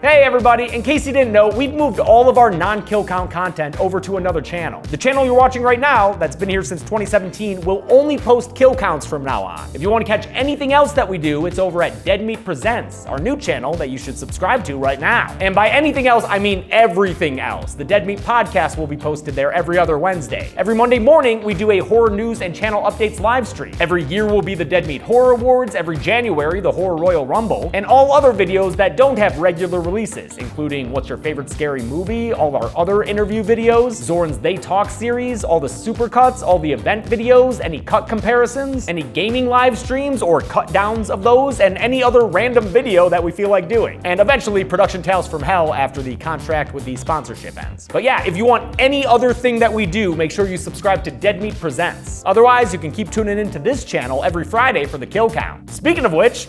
Hey everybody, in case you didn't know, we've moved all of our non-kill count content over to another channel. The channel you're watching right now, that's been here since 2017, will only post kill counts from now on. If you want to catch anything else that we do, it's over at Dead Meat Presents, our new channel that you should subscribe to right now. And by anything else, I mean everything else. The Dead Meat podcast will be posted there every other Wednesday. Every Monday morning, we do a horror news and channel updates live stream. Every year will be the Dead Meat Horror Awards, every January, the Horror Royal Rumble, and all other videos that don't have regular releases, including what's your favorite scary movie, all our other interview videos, Zorn's They Talk series, all the supercuts, all the event videos, any cut comparisons, any gaming live streams or cut downs of those, and any other random video that we feel like doing. And eventually production tales from hell after the contract with the sponsorship ends. But yeah, if you want any other thing that we do, make sure you subscribe to Dead Meat Presents. Otherwise, you can keep tuning into this channel every Friday for the kill count. Speaking of which,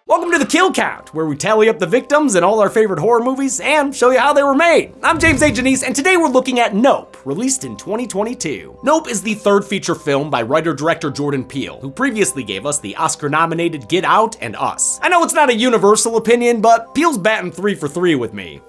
welcome to the Kill Count, where we tally up the victims in all our favorite horror movies and show you how they were made. I'm James A. Janice, and today we're looking at Nope, released in 2022. Nope is the third feature film by writer-director Jordan Peele, who previously gave us the Oscar-nominated Get Out and Us. I know it's not a universal opinion, but Peele's batting 3 for 3 with me.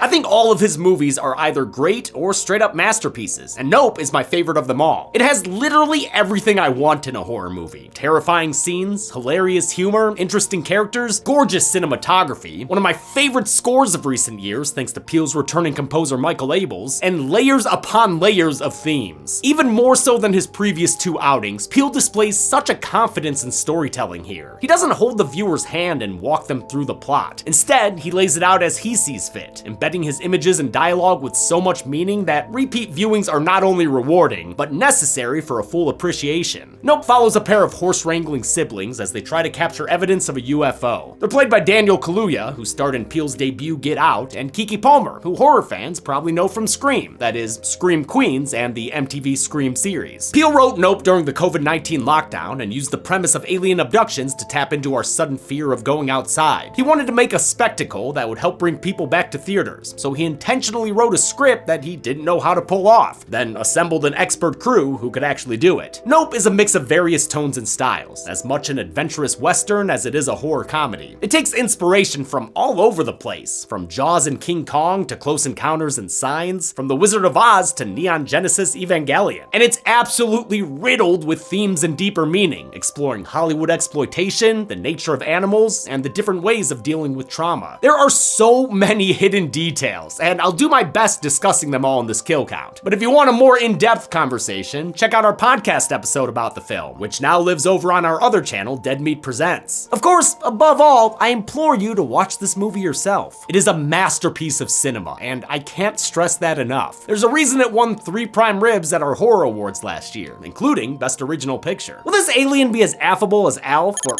I think all of his movies are either great or straight up masterpieces, and Nope is my favorite of them all. It has literally everything I want in a horror movie. Terrifying scenes, hilarious humor, interesting characters, gorgeous cinematography, one of my favorite scores of recent years thanks to Peele's returning composer Michael Abels, and layers upon layers of themes. Even more so than his previous two outings, Peele displays such a confidence in storytelling here. He doesn't hold the viewer's hand and walk them through the plot. Instead, he lays it out as he sees fit, embedding his images and dialogue with so much meaning that repeat viewings are not only rewarding, but necessary for a full appreciation. Nope follows a pair of horse-wrangling siblings as they try to capture evidence of a UFO. They're played by Daniel Kaluuya, who starred in Peele's debut Get Out, and Keke Palmer, who horror fans probably know from Scream, that is, Scream Queens and the MTV Scream series. Peele wrote Nope during the COVID-19 lockdown and used the premise of alien abductions to tap into our sudden fear of going outside. He wanted to make a spectacle that would help bring people back to theaters, so he intentionally wrote a script that he didn't know how to pull off, then assembled an expert crew who could actually do it. Nope is a mix of various tones and styles, as much an adventurous western as it is a horror comedy. It takes inspiration from all over the place, from Jaws and King Kong to Close Encounters and Signs, from The Wizard of Oz to Neon Genesis Evangelion. And it's absolutely riddled with themes and deeper meaning, exploring Hollywood exploitation, the nature of animals, and the different ways of dealing with trauma. There are so many hidden details, and I'll do my best discussing them all in this kill count. But if you want a more in-depth conversation, check out our podcast episode about the film, which now lives over on our other channel, Dead Meat Presents. Of course, above all, I implore you to watch this movie yourself. It is a masterpiece of cinema, and I can't stress that enough. There's a reason it won 3 prime ribs at our horror awards last year, including Best Original Picture. Will this alien be as affable as Alf, or...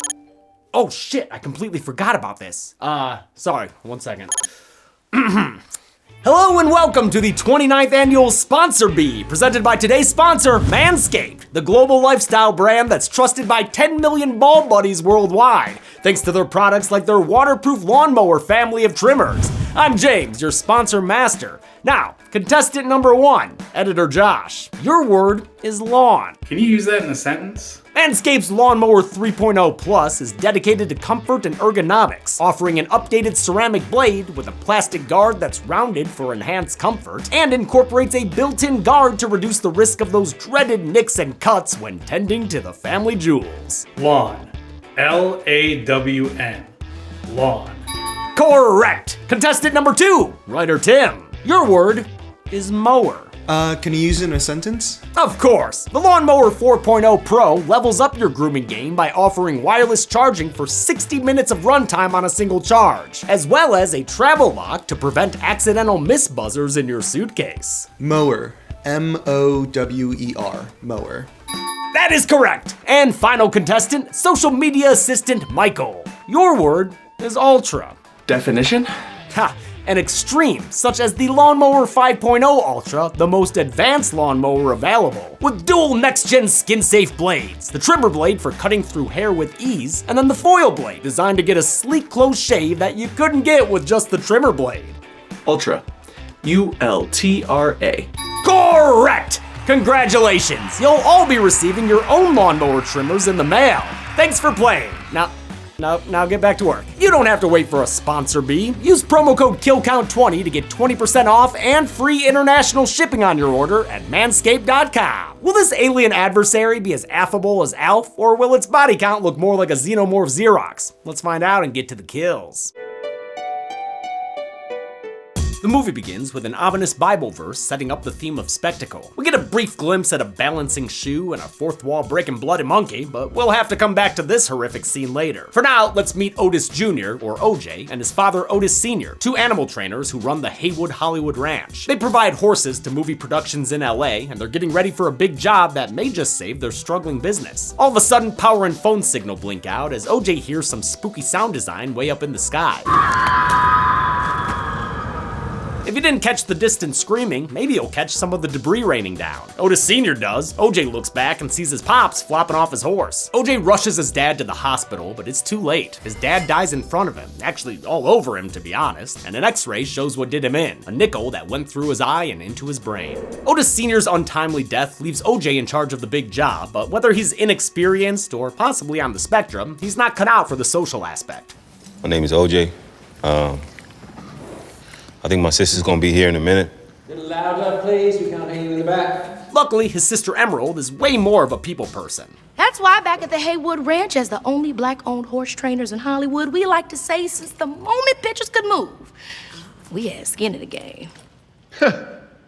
Oh shit, I completely forgot about this. Sorry, 1 second. Hello and welcome to the 29th annual Sponsor Bee, presented by today's sponsor, Manscaped, the global lifestyle brand that's trusted by 10 million ball buddies worldwide, thanks to their products like their waterproof lawnmower family of trimmers. I'm James, your sponsor master. Now, contestant number 1, editor Josh, your word is lawn. Can you use that in a sentence? Manscaped's Lawnmower 3.0 Plus is dedicated to comfort and ergonomics, offering an updated ceramic blade with a plastic guard that's rounded for enhanced comfort, and incorporates a built-in guard to reduce the risk of those dreaded nicks and cuts when tending to the family jewels. Lawn. L-A-W-N. Lawn. Correct! Contestant number 2, writer Tim, your word is mower. Can you use it in a sentence? Of course! The Lawnmower 4.0 Pro levels up your grooming game by offering wireless charging for 60 minutes of runtime on a single charge, as well as a travel lock to prevent accidental miss buzzers in your suitcase. Mower. M-O-W-E-R. Mower. That is correct! And final contestant, social media assistant Michael. Your word is ultra. Definition? Ha! An extreme, such as the Lawnmower 5.0 Ultra, the most advanced lawnmower available, with dual next-gen skin-safe blades, the trimmer blade for cutting through hair with ease, and then the foil blade, designed to get a sleek close shave that you couldn't get with just the trimmer blade. Ultra. U-L-T-R-A. Correct! Congratulations! You'll all be receiving your own lawnmower trimmers in the mail. Thanks for playing. Now get back to work. You don't have to wait for a sponsor bee. Use promo code KILLCOUNT20 to get 20% off and free international shipping on your order at manscaped.com. Will this alien adversary be as affable as Alf, or will its body count look more like a xenomorph Xerox? Let's find out and get to the kills. The movie begins with an ominous Bible verse setting up the theme of spectacle. We get a brief glimpse at a balancing shoe and a fourth wall breaking bloody monkey, but we'll have to come back to this horrific scene later. For now, let's meet Otis Jr., or OJ, and his father Otis Sr., two animal trainers who run the Haywood Ranch. They provide horses to movie productions in LA, and they're getting ready for a big job that may just save their struggling business. All of a sudden, power and phone signal blink out as OJ hears some spooky sound design way up in the sky. If you didn't catch the distant screaming, maybe you'll catch some of the debris raining down. Otis Sr. does. OJ looks back and sees his pops flopping off his horse. OJ rushes his dad to the hospital, but it's too late. His dad dies in front of him, actually all over him to be honest, and an x-ray shows what did him in, a nickel that went through his eye and into his brain. Otis Sr.'s untimely death leaves OJ in charge of the big job, but whether he's inexperienced or possibly on the spectrum, he's not cut out for the social aspect. My name is OJ. I think my sister's gonna be here in a minute. Little louder, please. We can't hear you in the back. Luckily, his sister Emerald is way more of a people person. That's why back at the Haywood Ranch, as the only black-owned horse trainers in Hollywood, we like to say since the moment pictures could move, we had skin in the game.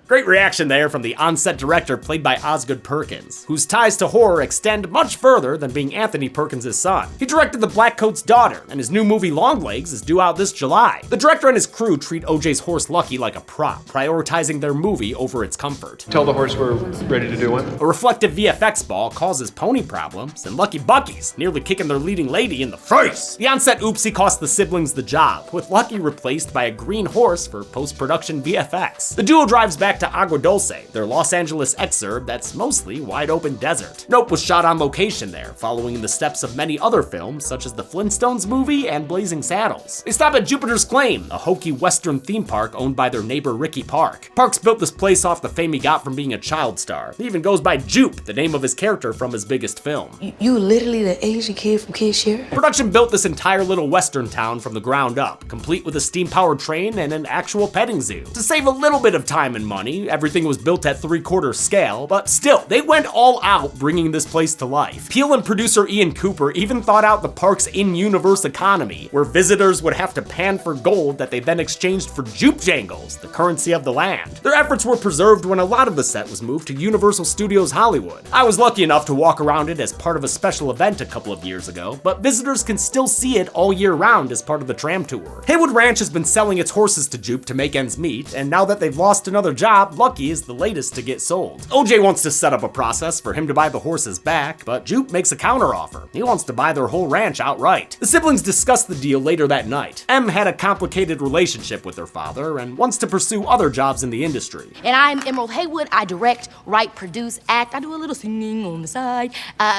Great reaction there from the on-set director played by Osgood Perkins, whose ties to horror extend much further than being Anthony Perkins' son. He directed The Blackcoat's Daughter, and his new movie Longlegs is due out this July. The director and his crew treat OJ's horse Lucky like a prop, prioritizing their movie over its comfort. Tell the horse we're ready to do one. A reflective VFX ball causes pony problems, and Lucky Bucky's nearly kicking their leading lady in the face. The on-set oopsie cost the siblings the job, with Lucky replaced by a green horse for post-production VFX. The duo drives back to Agua Dulce, their Los Angeles exurb that's mostly wide open desert. Nope was shot on location there, following in the steps of many other films such as the Flintstones movie and Blazing Saddles. They stop at Jupiter's Claim, a hokey western theme park owned by their neighbor Ricky Park. Parks built this place off the fame he got from being a child star. He even goes by Jupe, the name of his character from his biggest film. You literally the Asian kid from Kid Share? Production built this entire little western town from the ground up, complete with a steam-powered train and an actual petting zoo. To save a little bit of time and money, everything was built at 3/4 scale, but still, they went all out bringing this place to life. Peele and producer Ian Cooper even thought out the park's in-universe economy, where visitors would have to pan for gold that they then exchanged for Jupe Jangles, the currency of the land. Their efforts were preserved when a lot of the set was moved to Universal Studios Hollywood. I was lucky enough to walk around it as part of a special event a couple of years ago, but visitors can still see it all year round as part of the tram tour. Haywood Ranch has been selling its horses to Jupe to make ends meet, and now that they've lost another job, Lucky is the latest to get sold. OJ wants to set up a process for him to buy the horses back, but Jupe makes a counteroffer. He wants to buy their whole ranch outright. The siblings discuss the deal later that night. Em had a complicated relationship with her father and wants to pursue other jobs in the industry. And I'm Emerald Haywood. I direct, write, produce, act. I do a little singing on the side.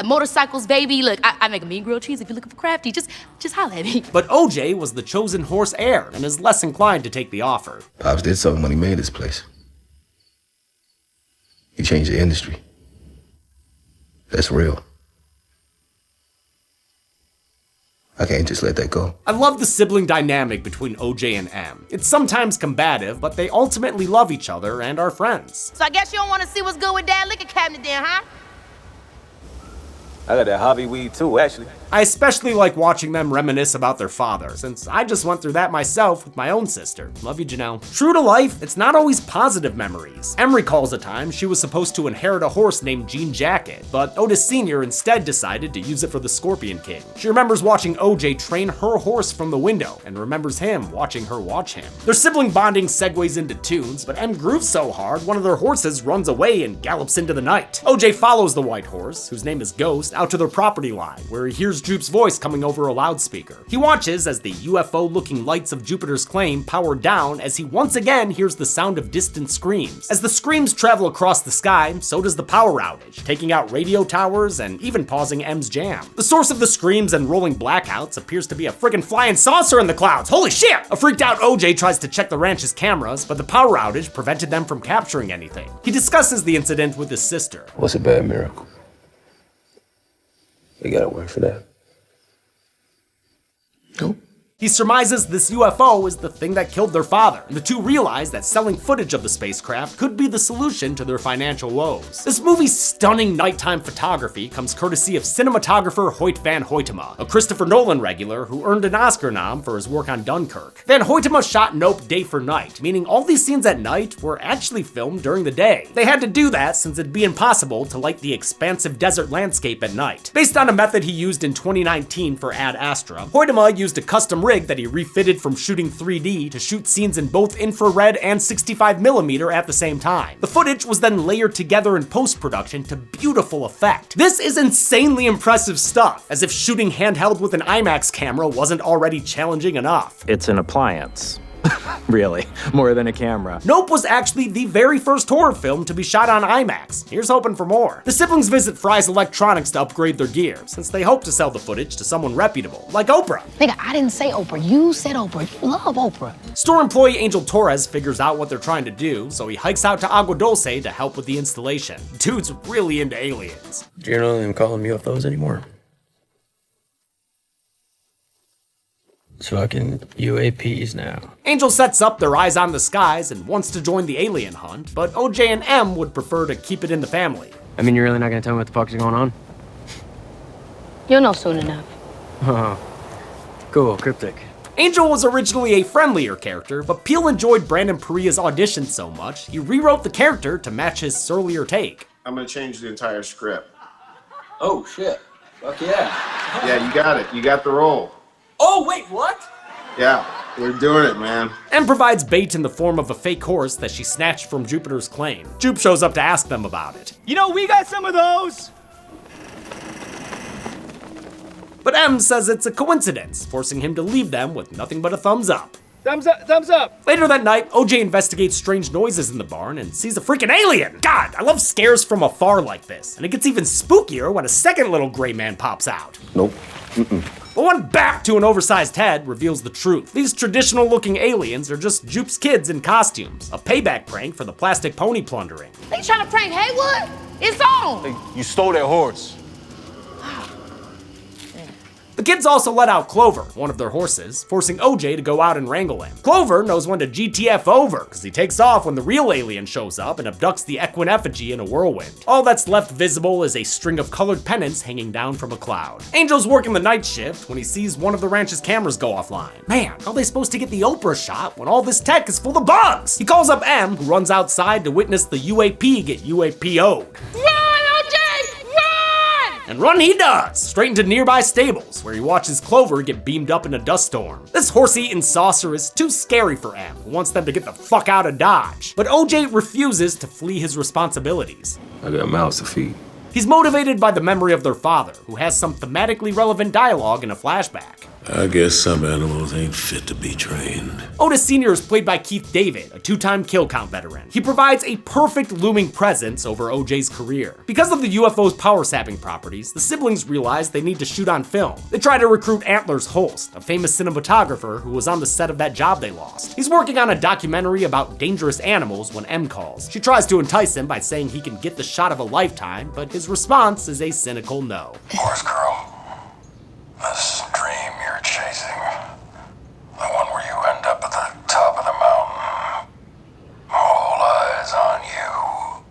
Motorcycles, baby. Look, I make a mean grilled cheese. If you're looking for crafty, just holler at me. But OJ was the chosen horse heir and is less inclined to take the offer. Pops did something when he made this place. He changed the industry. That's real. I can't just let that go. I love the sibling dynamic between OJ and Em. It's sometimes combative, but they ultimately love each other and are friends. So I guess you don't want to see what's good with Dad's liquor cabinet then, huh? I got that hobby weed too, actually. I especially like watching them reminisce about their father, since I just went through that myself with my own sister. Love you, Janelle. True to life, it's not always positive memories. Em recalls a time she was supposed to inherit a horse named Jean Jacket, but Otis Sr. instead decided to use it for the Scorpion King. She remembers watching OJ train her horse from the window, and remembers him watching her watch him. Their sibling bonding segues into tunes, but Em grooves so hard, one of their horses runs away and gallops into the night. OJ follows the white horse, whose name is Ghost, out to their property line, where he hears Jupe's voice coming over a loudspeaker. He watches as the UFO-looking lights of Jupiter's Claim power down as he once again hears the sound of distant screams. As the screams travel across the sky, so does the power outage, taking out radio towers and even pausing Em's jam. The source of the screams and rolling blackouts appears to be a friggin' flying saucer in the clouds. Holy shit! A freaked out OJ tries to check the ranch's cameras, but the power outage prevented them from capturing anything. He discusses the incident with his sister. What's a bad miracle? We gotta work for that. Nope. He surmises this UFO is the thing that killed their father, and the two realize that selling footage of the spacecraft could be the solution to their financial woes. This movie's stunning nighttime photography comes courtesy of cinematographer Hoyt van Hoytema, a Christopher Nolan regular who earned an Oscar nom for his work on Dunkirk. Van Hoytema shot Nope day for night, meaning all these scenes at night were actually filmed during the day. They had to do that since it'd be impossible to light the expansive desert landscape at night. Based on a method he used in 2019 for Ad Astra, Hoytema used a custom rig that he refitted from shooting 3D to shoot scenes in both infrared and 65mm at the same time. The footage was then layered together in post-production to beautiful effect. This is insanely impressive stuff, as if shooting handheld with an IMAX camera wasn't already challenging enough. It's an appliance. Really, more than a camera. Nope was actually the very first horror film to be shot on IMAX. Here's hoping for more. The siblings visit Fry's Electronics to upgrade their gear, since they hope to sell the footage to someone reputable, like Oprah. Nigga, I didn't say Oprah. You said Oprah. You love Oprah. Store employee Angel Torres figures out what they're trying to do, so he hikes out to Agua Dulce to help with the installation. Dude's really into aliens. Do you not even call them UFOs anymore? It's fucking UAPs now. Angel sets up their eyes on the skies and wants to join the alien hunt, but OJ and M would prefer to keep it in the family. I mean, you're really not gonna tell me what the fuck's going on? You'll know soon enough. Oh, cool, cryptic. Angel was originally a friendlier character, but Peele enjoyed Brandon Perea's audition so much, he rewrote the character to match his surlier take. I'm gonna change the entire script. Oh, shit. Fuck yeah. Yeah, you got it. You got the role. Oh, wait, what? Yeah, we're doing it, man. M provides bait in the form of a fake horse that she snatched from Jupiter's claim. Jupe shows up to ask them about it. You know, we got some of those! But M says it's a coincidence, forcing him to leave them with nothing but a thumbs up. Thumbs up, thumbs up! Later that night, OJ investigates strange noises in the barn and sees a freaking alien! God, I love scares from afar like this, and it gets even spookier when a second little gray man pops out. Nope. But one back to an oversized head reveals the truth. These traditional-looking aliens are just Jupe's kids in costumes, a payback prank for the plastic pony plundering. They trying to prank Haywood? It's on! You stole their horse. The kids also let out Clover, one of their horses, forcing OJ to go out and wrangle him. Clover knows when to GTF over, because he takes off when the real alien shows up and abducts the equine effigy in a whirlwind. All that's left visible is a string of colored pennants hanging down from a cloud. Angel's working the night shift when he sees one of the ranch's cameras go offline. Man, how are they supposed to get the Oprah shot when all this tech is full of bugs? He calls up M, who runs outside to witness the UAP get UAPO'd. And run he does, straight into nearby stables, where he watches Clover get beamed up in a dust storm. This horse-eating saucer is too scary for M, who wants them to get the fuck out of Dodge. But OJ refuses to flee his responsibilities. I got mouths to feed. He's motivated by the memory of their father, who has some thematically relevant dialogue in a flashback. I guess some animals ain't fit to be trained. Otis Sr. is played by Keith David, a two-time kill count veteran. He provides a perfect looming presence over OJ's career. Because of the UFO's power-sapping properties, the siblings realize they need to shoot on film. They try to recruit Antlers Holst, a famous cinematographer who was on the set of that job they lost. He's working on a documentary about dangerous animals when M calls. She tries to entice him by saying he can get the shot of a lifetime, but his response is a cynical no. Horse girl, this dream you're chasing, the one where you end up at the top of the mountain, all eyes on you.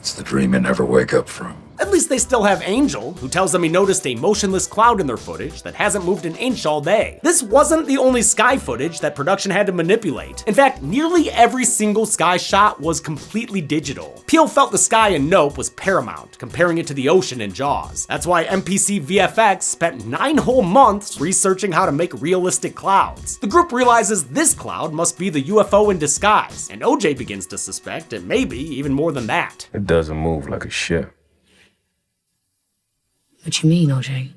It's the dream you never wake up from. At least they still have Angel, who tells them he noticed a motionless cloud in their footage that hasn't moved an inch all day. This wasn't the only sky footage that production had to manipulate. In fact, nearly every single sky shot was completely digital. Peele felt the sky in Nope was paramount, comparing it to the ocean in Jaws. That's why MPC VFX spent 9 whole months researching how to make realistic clouds. The group realizes this cloud must be the UFO in disguise, and OJ begins to suspect it may be even more than that. It doesn't move like a ship. What you mean, OJ?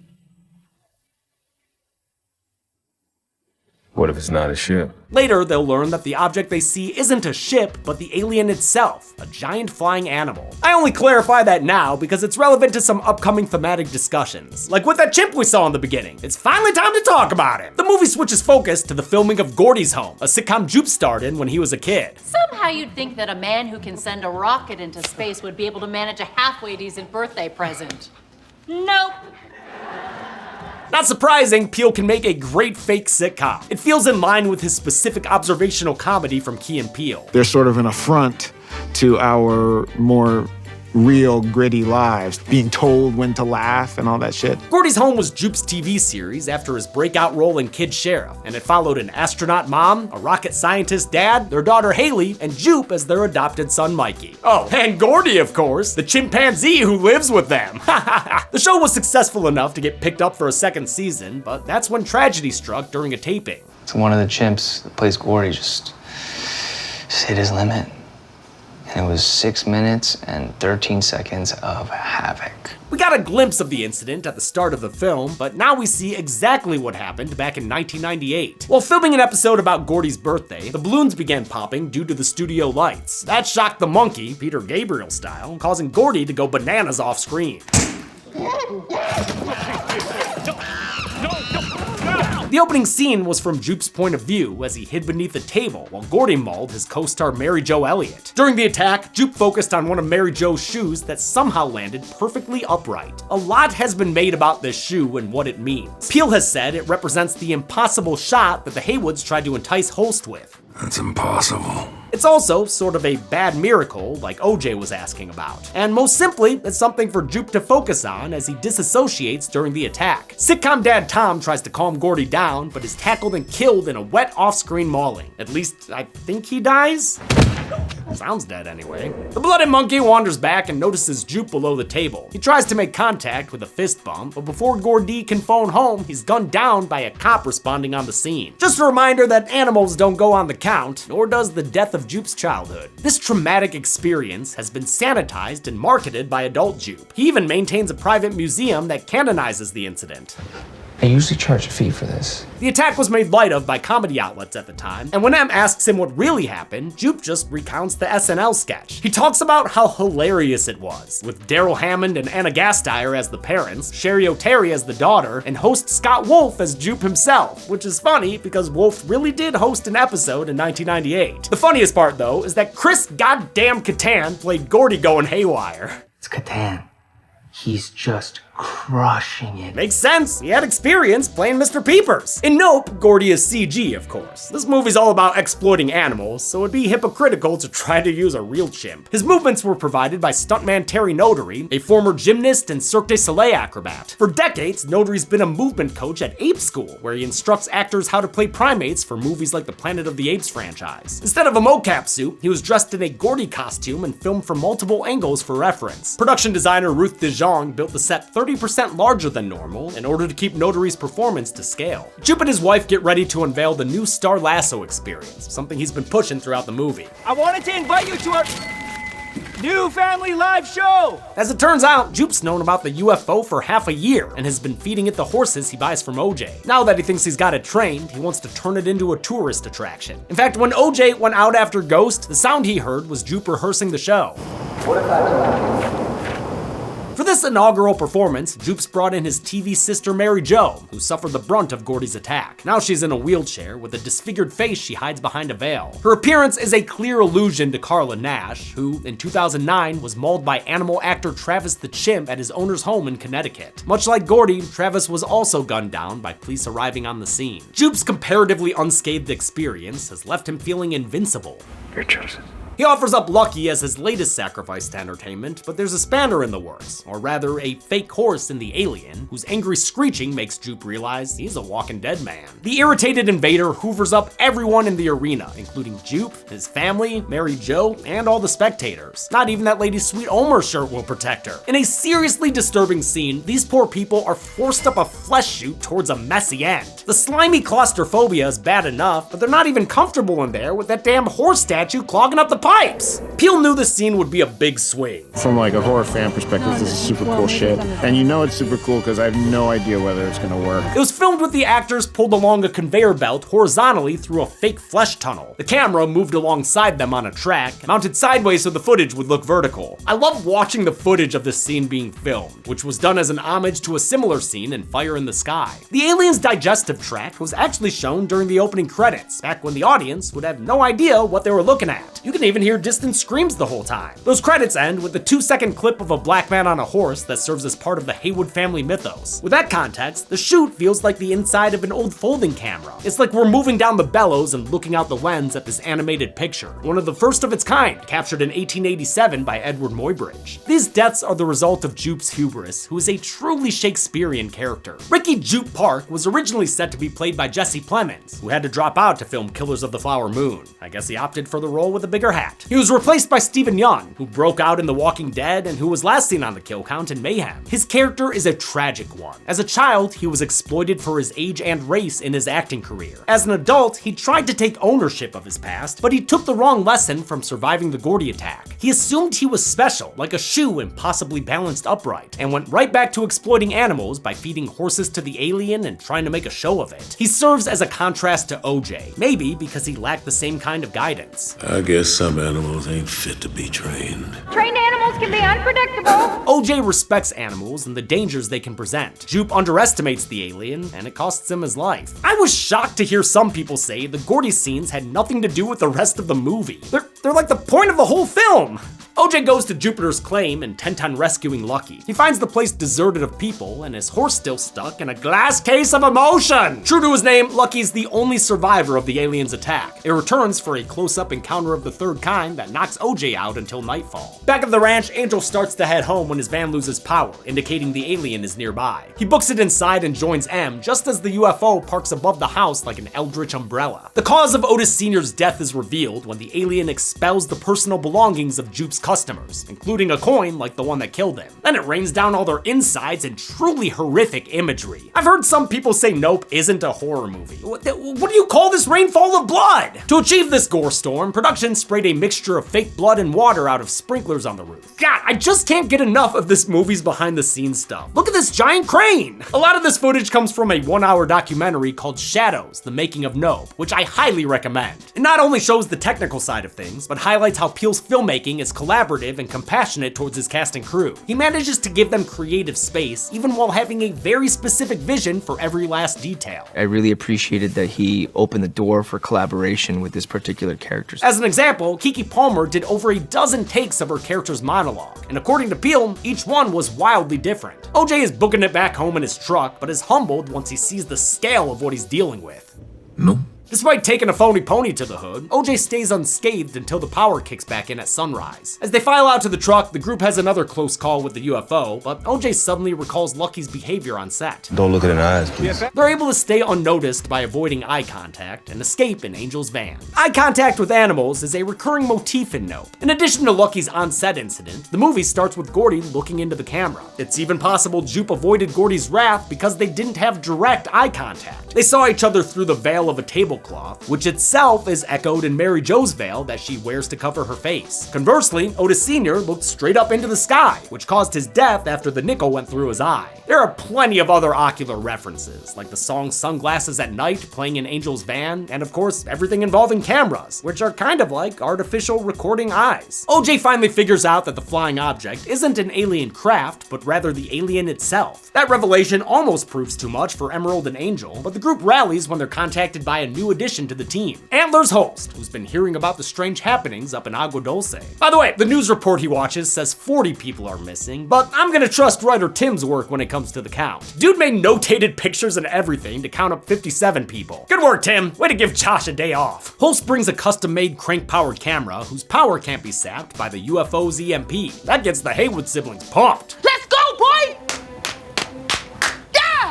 What if it's not a ship? Later, they'll learn that the object they see isn't a ship, but the alien itself, a giant flying animal. I only clarify that now because it's relevant to some upcoming thematic discussions. Like with that chimp we saw in the beginning. It's finally time to talk about him. The movie switches focus to the filming of Gordy's Home, a sitcom Jupe starred in when he was a kid. Somehow you'd think that a man who can send a rocket into space would be able to manage a halfway decent birthday present. Nope. Not surprising, Peele can make a great fake sitcom. It feels in line with his specific observational comedy from Key and Peele. They're sort of an affront to our more real, gritty lives, being told when to laugh and all that shit. Gordy's Home was Jupe's TV series after his breakout role in Kid Sheriff, and it followed an astronaut mom, a rocket scientist dad, their daughter Haley, and Jupe as their adopted son Mikey. Oh, and Gordy, of course, the chimpanzee who lives with them. The show was successful enough to get picked up for a second season, but that's when tragedy struck during a taping. So one of the chimps that plays Gordy just hit his limit. And it was 6 minutes and 13 seconds of havoc. We got a glimpse of the incident at the start of the film, but now we see exactly what happened back in 1998. While filming an episode about Gordy's birthday, the balloons began popping due to the studio lights. That shocked the monkey, Peter Gabriel style, causing Gordy to go bananas off screen. The opening scene was from Jupe's point of view as he hid beneath a table while Gordy mauled his co-star Mary Jo Elliott. During the attack, Jupe focused on one of Mary Jo's shoes that somehow landed perfectly upright. A lot has been made about this shoe and what it means. Peele has said it represents the impossible shot that the Haywoods tried to entice Holst with. That's impossible. It's also sort of a bad miracle, like OJ was asking about. And most simply, it's something for Jupe to focus on as he disassociates during the attack. Sitcom dad Tom tries to calm Gordy down, but is tackled and killed in a wet off-screen mauling. At least, I think he dies? Sounds dead anyway. The bloody monkey wanders back and notices Jupe below the table. He tries to make contact with a fist bump, but before Gordy can phone home, he's gunned down by a cop responding on the scene. Just a reminder that animals don't go on the count, nor does the death of Jupe's childhood. This traumatic experience has been sanitized and marketed by adult Jupe. He even maintains a private museum that canonizes the incident. I usually charge a fee for this. The attack was made light of by comedy outlets at the time, and when M asks him what really happened, Jupe just recounts the SNL sketch. He talks about how hilarious it was, with Daryl Hammond and Anna Gasteyer as the parents, Sherry O'Terry as the daughter, and host Scott Wolf as Jupe himself, which is funny because Wolf really did host an episode in 1998. The funniest part, though, is that Chris goddamn Kattan played Gordy going haywire. It's Kattan. He's just crushing it. Makes sense, he had experience playing Mr. Peepers. In Nope, Gordy is CG, of course. This movie's all about exploiting animals, so it'd be hypocritical to try to use a real chimp. His movements were provided by stuntman Terry Notary, a former gymnast and Cirque du Soleil acrobat. For decades, Notary's been a movement coach at Ape School, where he instructs actors how to play primates for movies like the Planet of the Apes franchise. Instead of a mocap suit, he was dressed in a Gordy costume and filmed from multiple angles for reference. Production designer Ruth DeJong built the set 30% larger than normal in order to keep Notary's performance to scale. Jupe and his wife get ready to unveil the new Star Lasso experience, something he's been pushing throughout the movie. I wanted to invite you to our new family live show! As it turns out, Jupe's known about the UFO for half a year and has been feeding it the horses he buys from OJ. Now that he thinks he's got it trained, he wants to turn it into a tourist attraction. In fact, when OJ went out after Ghost, the sound he heard was Jupe rehearsing the show. What if I For this inaugural performance, Jupe's brought in his TV sister Mary Jo, who suffered the brunt of Gordy's attack. Now she's in a wheelchair with a disfigured face she hides behind a veil. Her appearance is a clear allusion to Carla Nash, who in 2009 was mauled by animal actor Travis the Chimp at his owner's home in Connecticut. Much like Gordy, Travis was also gunned down by police arriving on the scene. Jupe's comparatively unscathed experience has left him feeling invincible. You're chosen. He offers up Lucky as his latest sacrifice to entertainment, but there's a spanner in the works, or rather a fake horse in the alien, whose angry screeching makes Jupe realize he's a walking dead man. The irritated invader hoovers up everyone in the arena, including Jupe, his family, Mary Jo, and all the spectators. Not even that Lady Sweet Omer shirt will protect her. In a seriously disturbing scene, these poor people are forced up a flesh chute towards a messy end. The slimy claustrophobia is bad enough, but they're not even comfortable in there with that damn horse statue clogging up the pipes. Peele knew this scene would be a big swing. From like a horror fan perspective, this is super cool shit. And you know it's super cool because I have no idea whether it's gonna work. It was filmed with the actors pulled along a conveyor belt horizontally through a fake flesh tunnel. The camera moved alongside them on a track, mounted sideways so the footage would look vertical. I love watching the footage of this scene being filmed, which was done as an homage to a similar scene in Fire in the Sky. The alien's digestive tract was actually shown during the opening credits, back when the audience would have no idea what they were looking at. You can even even hear distant screams the whole time. Those credits end with the 2-second clip of a black man on a horse that serves as part of the Haywood family mythos. With that context, the shoot feels like the inside of an old folding camera. It's like we're moving down the bellows and looking out the lens at this animated picture, one of the first of its kind, captured in 1887 by Edward Muybridge. These deaths are the result of Jupe's hubris, who is a truly Shakespearean character. Ricky Jupe Park was originally set to be played by Jesse Plemons, who had to drop out to film Killers of the Flower Moon. I guess he opted for the role with a bigger hat. He was replaced by Stephen Yeun, who broke out in The Walking Dead and who was last seen on the kill count in Mayhem. His character is a tragic one. As a child, he was exploited for his age and race in his acting career. As an adult, he tried to take ownership of his past, but he took the wrong lesson from surviving the Gordy attack. He assumed he was special, like a shoe impossibly balanced upright, and went right back to exploiting animals by feeding horses to the alien and trying to make a show of it. He serves as a contrast to OJ, maybe because he lacked the same kind of guidance. I guess some animals ain't fit to be trained. Trained animals can be unpredictable. OJ respects animals and the dangers they can present. Jupe underestimates the alien, and it costs him his life. I was shocked to hear some people say the Gordy scenes had nothing to do with the rest of the movie. They're like the point of the whole film. OJ goes to Jupiter's claim intent on rescuing Lucky. He finds the place deserted of people and his horse still stuck in a glass case of emotion. True to his name, Lucky's the only survivor of the alien's attack. It returns for a close-up encounter of the third kind that knocks OJ out until nightfall. Back at the ranch, Angel starts to head home when his van loses power, indicating the alien is nearby. He books it inside and joins M just as the UFO parks above the house like an eldritch umbrella. The cause of Otis Sr.'s death is revealed when the alien expels the personal belongings of Jupe's customers, including a coin like the one that killed him. Then it rains down all their insides in truly horrific imagery. I've heard some people say Nope isn't a horror movie. What do you call this rainfall of blood? To achieve this gore storm, production sprayed a mixture of fake blood and water out of sprinklers on the roof. God, I just can't get enough of this movie's behind the scenes stuff. Look at this giant crane! A lot of this footage comes from a 1-hour documentary called Shadows, The Making of Nope, which I highly recommend. It not only shows the technical side of things, but highlights how Peele's filmmaking is collaborative and compassionate towards his cast and crew. He manages to give them creative space, even while having a very specific vision for every last detail. I really appreciated that he opened the door for collaboration with this particular characters. As an example, Keke Palmer did over a dozen takes of her character's monologue, and according to Peele, each one was wildly different. OJ is booking it back home in his truck, but is humbled once he sees the scale of what he's dealing with. No. Despite taking a phony pony to the hood, OJ stays unscathed until the power kicks back in at sunrise. As they file out to the truck, the group has another close call with the UFO, but OJ suddenly recalls Lucky's behavior on set. Don't look it in the eyes, please. They're able to stay unnoticed by avoiding eye contact and escape in Angel's van. Eye contact with animals is a recurring motif in Nope. In addition to Lucky's on-set incident, the movie starts with Gordy looking into the camera. It's even possible Jupe avoided Gordy's wrath because they didn't have direct eye contact. They saw each other through the veil of a tablecloth, which itself is echoed in Mary Jo's veil that she wears to cover her face. Conversely, Otis Sr. looked straight up into the sky, which caused his death after the nickel went through his eye. There are plenty of other ocular references, like the song Sunglasses at Night playing in Angel's van, and of course, everything involving cameras, which are kind of like artificial recording eyes. OJ finally figures out that the flying object isn't an alien craft, but rather the alien itself. That revelation almost proves too much for Emerald and Angel, but the group rallies when they're contacted by a new addition to the team, Antler's host, who's been hearing about the strange happenings up in Agua Dulce. By the way, the news report he watches says 40 people are missing, but I'm gonna trust writer Tim's work when it comes to the count. Dude made notated pictures and everything to count up 57 people. Good work, Tim. Way to give Josh a day off. Holst brings a custom-made crank-powered camera whose power can't be sapped by the UFO's EMP. That gets the Haywood siblings pumped. Let's go, boy!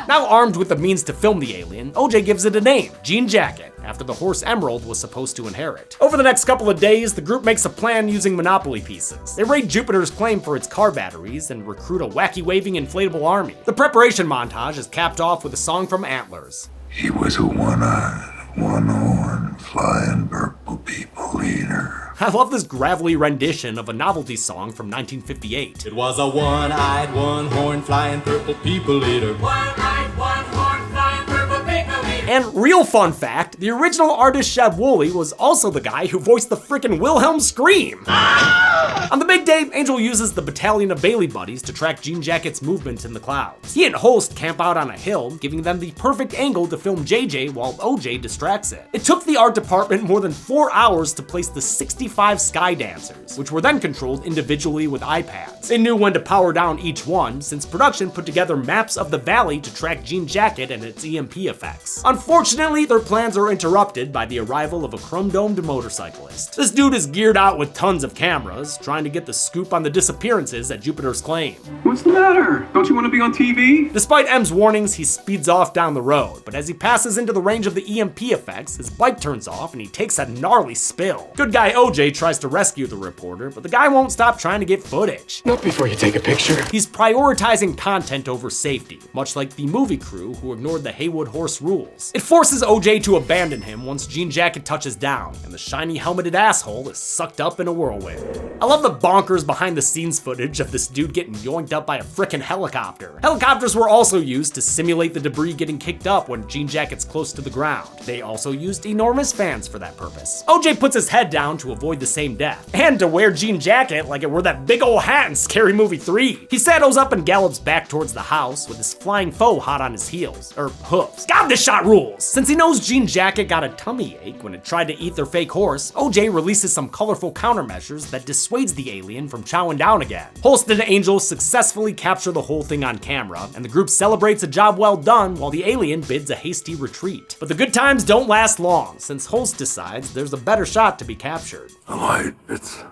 Now armed with the means to film the alien, OJ gives it a name, Jean Jacket, after the horse Emerald was supposed to inherit. Over the next couple of days, the group makes a plan using Monopoly pieces. They raid Jupiter's claim for its car batteries and recruit a wacky-waving inflatable army. The preparation montage is capped off with a song from Antlers. He was a one-eyed, one-horned, flying purple people eater. I love this gravelly rendition of a novelty song from 1958. It was a one-eyed, one-horned, flying purple people eater. One-eyed, one-horned, flying purple people eater. And real fun fact, the original artist Sheb Woolley was also the guy who voiced the frickin' Wilhelm scream. On the big day, Angel uses the battalion of Bailey buddies to track Jean Jacket's movement in the clouds. He and Holst camp out on a hill, giving them the perfect angle to film JJ while OJ distracts it. It took the art department more than 4 hours to place the 65 sky dancers, which were then controlled individually with iPads. They knew when to power down each one, since production put together maps of the valley to track Jean Jacket and its EMP effects. Unfortunately, their plans are interrupted by the arrival of a chrome-domed motorcyclist. This dude is geared out with tons of cameras, trying to get the scoop on the disappearances at Jupiter's Claim. What's the matter? Don't you want to be on TV? Despite M's warnings, he speeds off down the road, but as he passes into the range of the EMP effects, his bike turns off and he takes a gnarly spill. Good guy OJ tries to rescue the reporter, but the guy won't stop trying to get footage. Not before you take a picture. He's prioritizing content over safety, much like the movie crew who ignored the Haywood horse rules. It forces OJ to abandon him once Jean Jacket touches down, and the shiny helmeted asshole is sucked up in a whirlwind. I love the bonkers behind the scenes footage of this dude getting yoinked up by a frickin' helicopter. Helicopters were also used to simulate the debris getting kicked up when Jean Jacket's close to the ground. They also used enormous fans for that purpose. OJ puts his head down to avoid the same death, and to wear Jean Jacket like it were that big ol' hat in Scary Movie 3. He saddles up and gallops back towards the house with his flying foe hot on his heels, or hooves. God, this shot rules! Since he knows Jean Jacket got a tummy ache when it tried to eat their fake horse, OJ releases some colorful countermeasures that dissuades the alien from chowing down again. Holst and Angel successfully capture the whole thing on camera, and the group celebrates a job well done while the alien bids a hasty retreat. But the good times don't last long, since Holst decides there's a better shot to be captured. The light, it's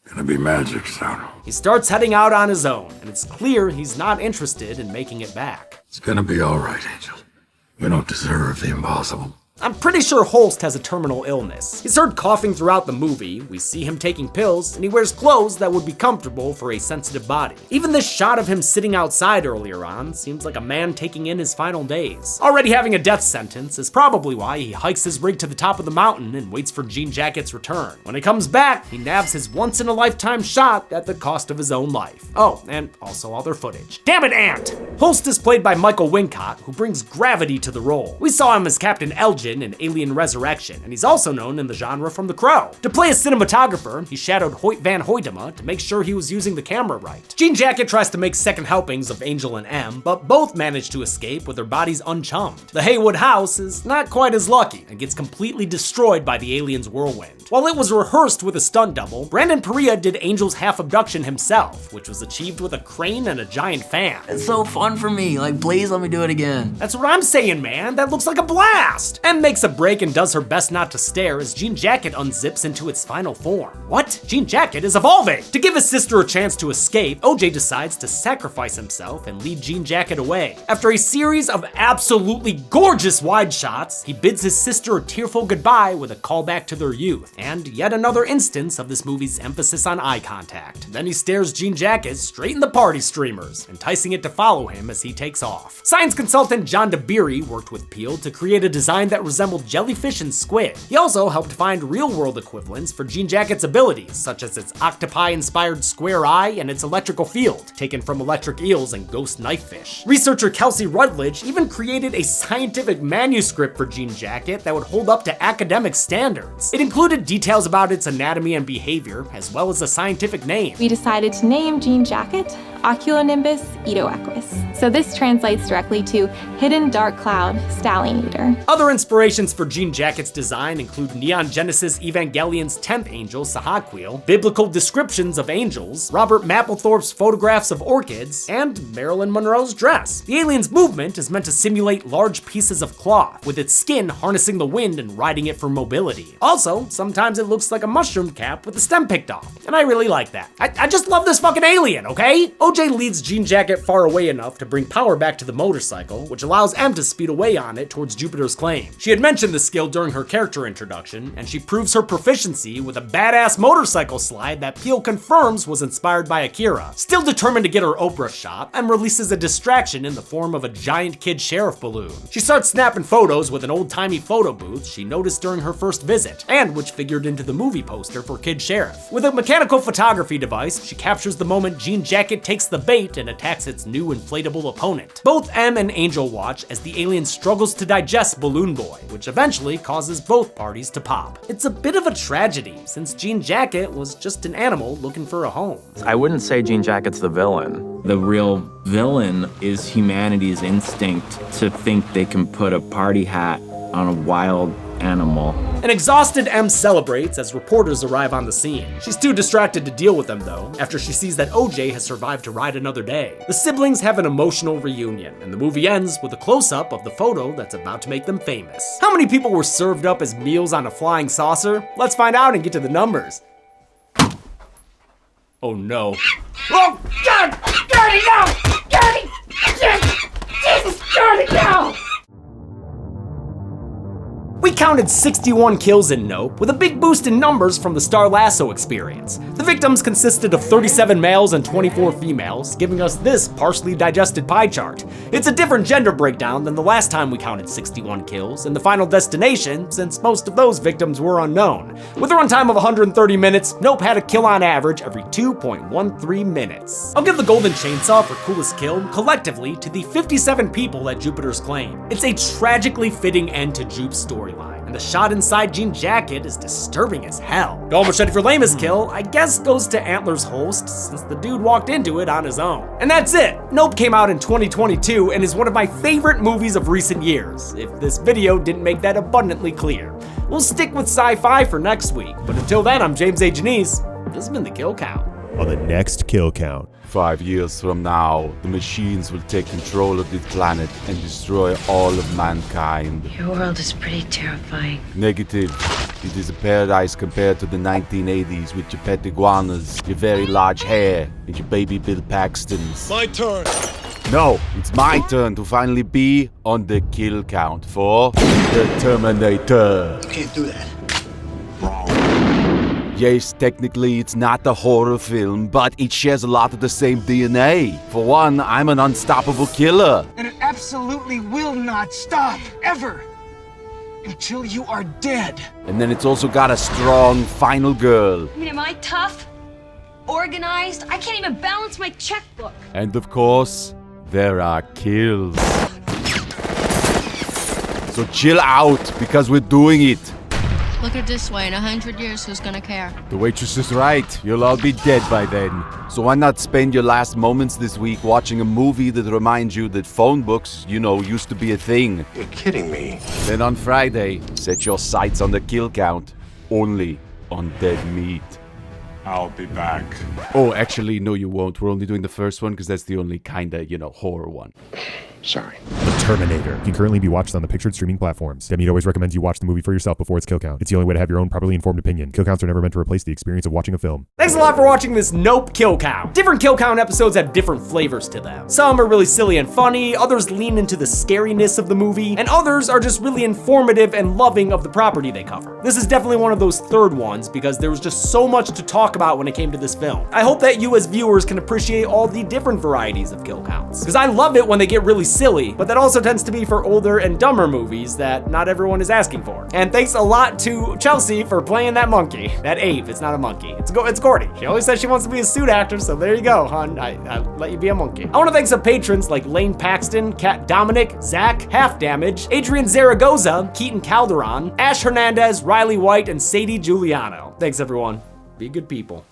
gonna be magic sound. He starts heading out on his own, and it's clear he's not interested in making it back. It's gonna be all right, Angel. We don't deserve the impossible. I'm pretty sure Holst has a terminal illness. He's heard coughing throughout the movie, we see him taking pills, and he wears clothes that would be comfortable for a sensitive body. Even this shot of him sitting outside earlier on seems like a man taking in his final days. Already having a death sentence is probably why he hikes his rig to the top of the mountain and waits for Jean Jacket's return. When he comes back, he nabs his once-in-a-lifetime shot at the cost of his own life. Oh, and also other footage. Damn it, Ant! Holst is played by Michael Wincott, who brings gravity to the role. We saw him as Captain Elgin in Alien Resurrection, and he's also known in the genre from The Crow. To play a cinematographer, he shadowed Hoyt van Hoytema to make sure he was using the camera right. Jean Jacket tries to make second helpings of Angel and M, but both manage to escape with their bodies unchummed. The Haywood house is not quite as lucky and gets completely destroyed by the alien's whirlwind. While it was rehearsed with a stunt double, Brandon Perea did Angel's half abduction himself, which was achieved with a crane and a giant fan. It's so fun for me, like please let me do it again. That's what I'm saying, man, that looks like a blast! M makes a break and does her best not to stare as Jean Jacket unzips into its final form. What? Jean Jacket is evolving! To give his sister a chance to escape, OJ decides to sacrifice himself and lead Jean Jacket away. After a series of absolutely gorgeous wide shots, he bids his sister a tearful goodbye with a callback to their youth, and yet another instance of this movie's emphasis on eye contact. Then he stares Jean Jacket straight in the party streamers, enticing it to follow him as he takes off. Science consultant John DeBeery worked with Peel to create a design that resembled jellyfish and squid. He also helped find real-world equivalents for Jean Jacket's abilities, such as its octopi-inspired square eye and its electrical field, taken from electric eels and ghost knifefish. Researcher Kelsey Rutledge even created a scientific manuscript for Jean Jacket that would hold up to academic standards. It included details about its anatomy and behavior, as well as a scientific name. We decided to name Jean Jacket Oculonimbus Edoequus. So this translates directly to Hidden Dark Cloud Stallion Eater. Other inspirations for Jean Jacket's design include Neon Genesis Evangelion's 10th angel, Sahaquil, biblical descriptions of angels, Robert Mapplethorpe's photographs of orchids, and Marilyn Monroe's dress. The alien's movement is meant to simulate large pieces of cloth, with its skin harnessing the wind and riding it for mobility. Also, sometimes it looks like a mushroom cap with the stem picked off, and I really like that. I just love this fucking alien, okay? OJ leads Jean Jacket far away enough to bring power back to the motorcycle, which allows M to speed away on it towards Jupiter's Claim. She had mentioned the skill during her character introduction, and she proves her proficiency with a badass motorcycle slide that Peel confirms was inspired by Akira. Still determined to get her Oprah shot, M releases a distraction in the form of a giant kid sheriff balloon. She starts snapping photos with an old-timey photo booth she noticed during her first visit, and which figured into the movie poster for Kid Sheriff. With a mechanical photography device, she captures the moment Jean Jacket takes takes the bait and attacks its new inflatable opponent. Both M and Angel watch as the alien struggles to digest Balloon Boy, which eventually causes both parties to pop. It's a bit of a tragedy, since Jean Jacket was just an animal looking for a home. I wouldn't say Jean Jacket's the villain. The real villain is humanity's instinct to think they can put a party hat on a wild animal. An exhausted M celebrates as reporters arrive on the scene. She's too distracted to deal with them though, after she sees that OJ has survived to ride another day. The siblings have an emotional reunion, and the movie ends with a close-up of the photo that's about to make them famous. How many people were served up as meals on a flying saucer? Let's find out and get to the numbers. Oh no. Oh, God! Gordy, no! Gordy! Jesus, Gordy, no! We counted 61 kills in Nope, with a big boost in numbers from the Star Lasso experience. The victims consisted of 37 males and 24 females, giving us this partially digested pie chart. It's a different gender breakdown than the last time we counted 61 kills in the Final Destination, since most of those victims were unknown. With a runtime of 130 minutes, Nope had a kill on average every 2.13 minutes. I'll give the Golden Chainsaw for coolest kill collectively to the 57 people at Jupiter's Claim. It's a tragically fitting end to Jupe's storyline, and the shot inside Jean Jacket is disturbing as hell. Go machete for lamest kill, I guess goes to Antler's host, since the dude walked into it on his own. And that's it! Nope came out in 2022 and is one of my favorite movies of recent years, if this video didn't make that abundantly clear. We'll stick with sci-fi for next week, but until then, I'm James A. Janice. This has been The Kill Count. On the next Kill Count. 5 years from now, the machines will take control of this planet and destroy all of mankind. Your world is pretty terrifying. Negative. It is a paradise compared to the 1980s with your pet iguanas, your very large hair, and your baby Bill Paxtons. My turn. No, it's my turn to finally be on the kill count for the Terminator. You can't do that. Yes, technically it's not a horror film, but it shares a lot of the same DNA. For one, I'm an unstoppable killer. And it absolutely will not stop, ever, until you are dead. And then it's also got a strong final girl. I mean, am I tough? Organized? I can't even balance my checkbook. And of course, there are kills. So chill out, because we're doing it. Look at it this way, in 100 years, who's gonna care? The waitress is right. You'll all be dead by then. So why not spend your last moments this week watching a movie that reminds you that phone books, used to be a thing. You're kidding me. Then on Friday, set your sights on the kill count. Only on dead meat. I'll be back. Oh, actually, no you won't. We're only doing the first one because that's the only kinda, horror one. Sorry. The Terminator can currently be watched on the pictured streaming platforms. Demi always recommends you watch the movie for yourself before its kill count. It's the only way to have your own properly informed opinion. Kill counts are never meant to replace the experience of watching a film. Thanks a lot for watching this Nope Kill Count. Different Kill Count episodes have different flavors to them. Some are really silly and funny, others lean into the scariness of the movie, and others are just really informative and loving of the property they cover. This is definitely one of those third ones because there was just so much to talk about when it came to this film. I hope that you as viewers can appreciate all the different varieties of kill counts, because I love it when they get really silly, but that also tends to be for older and dumber movies that not everyone is asking for. And thanks a lot to Chelsea for playing that monkey. That ape, it's not a monkey. It's Gordy. She always says she wants to be a suit actor, so there you go, hon. I let you be a monkey. I want to thank some patrons like Lane Paxton, Kat Dominic, Zach, Half Damage, Adrian Zaragoza, Keaton Calderon, Ash Hernandez, Riley White, and Sadie Giuliano. Thanks everyone. Be good people.